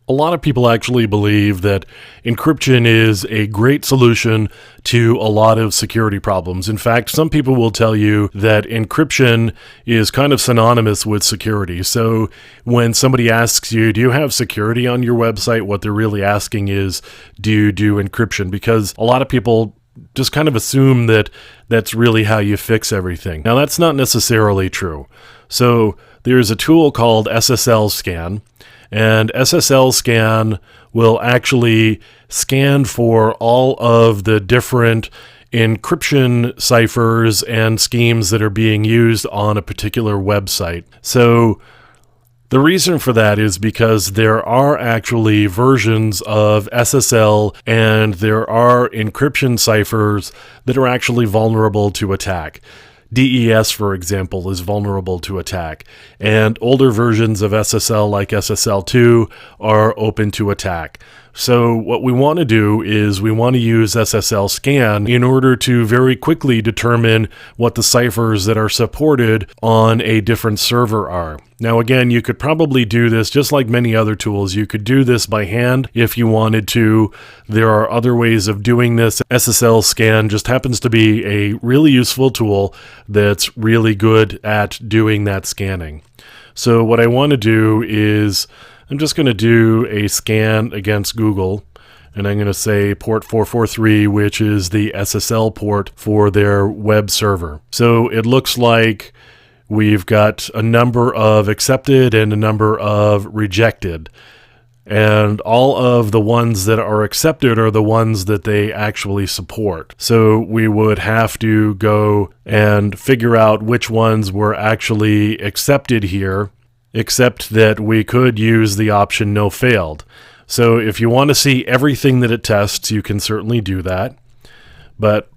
A lot of people actually believe that encryption is a great solution to a lot of security problems. In fact, some people will tell you that encryption is kind of synonymous with security. So when somebody asks you, do you have security on your website? What they're really asking is, do you do encryption? Because a lot of people just kind of assume that that's really how you fix everything. Now, that's not necessarily true. So there's a tool called SSLScan. And SSLScan will actually scan for all of the different encryption ciphers and schemes that are being used on a particular website. So the reason for that is because there are actually versions of SSL and there are encryption ciphers that are actually vulnerable to attack. DES, for example, is vulnerable to attack, and older versions of SSL like SSL2 are open to attack. So what we want to do is we want to use SSLScan in order to very quickly determine what the ciphers that are supported on a different server are. Now again, you could probably do this just like many other tools. You could do this by hand if you wanted to. There are other ways of doing this. SSLScan just happens to be a really useful tool that's really good at doing that scanning. So what I want to do is I'm just going to do a scan against Google, and I'm going to say port 443, which is the SSL port for their web server. So it looks like we've got a number of accepted and a number of rejected. And all of the ones that are accepted are the ones that they actually support. So we would have to go and figure out which ones were actually accepted here, except that we could use the option no failed. So if you want to see everything that it tests, you can certainly do that. But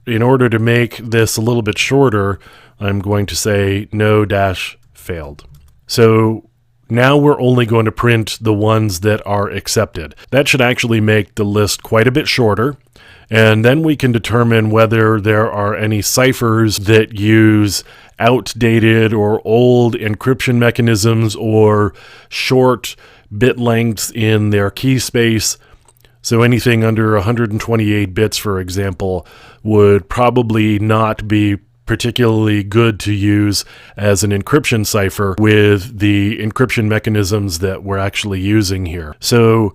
in order to make this a little bit shorter, I'm going to say no-failed. So now we're only going to print the ones that are accepted. That should actually make the list quite a bit shorter. And then we can determine whether there are any ciphers that use outdated or old encryption mechanisms or short bit lengths in their key space. So anything under 128 bits, for example, would probably not be particularly good to use as an encryption cipher with the encryption mechanisms that we're actually using here. So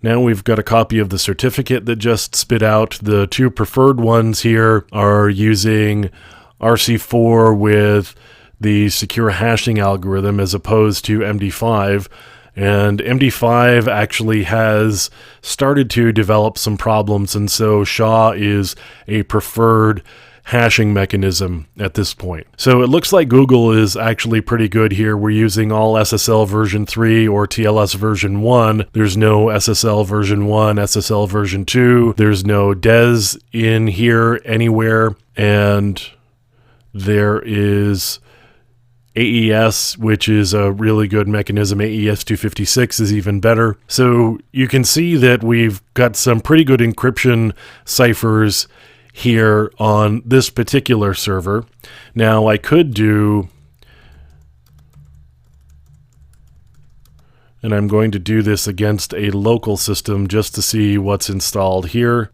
now we've got a copy of the certificate that just spit out. The two preferred ones here are using RC4 with the secure hashing algorithm as opposed to MD5. And MD5 actually has started to develop some problems, and so SHA is a preferred hashing mechanism at this point. So it looks like Google is actually pretty good here. We're using all SSL version 3 or TLS version 1. There's no SSL version 1, SSL version 2. There's no DES in here anywhere. And there is AES, which is a really good mechanism. AES 256 is even better. So you can see that we've got some pretty good encryption ciphers here on this particular server. Now I could do, and I'm going to do this against a local system just to see what's installed here.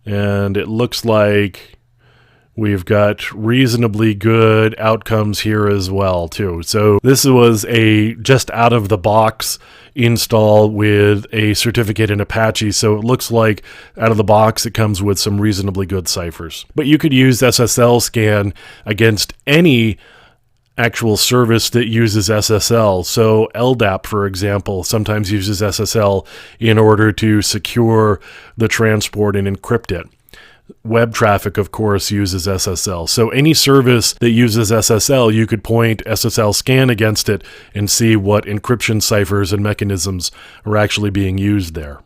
And it looks like we've got reasonably good outcomes here as well, too. So this was a just out of the box install with a certificate in Apache. So it looks like out of the box, it comes with some reasonably good ciphers. But you could use SSLScan against any actual service that uses SSL. So LDAP, for example, sometimes uses SSL in order to secure the transport and encrypt it. Web traffic, of course, uses SSL. So any service that uses SSL, you could point SSLScan against it and see what encryption ciphers and mechanisms are actually being used there.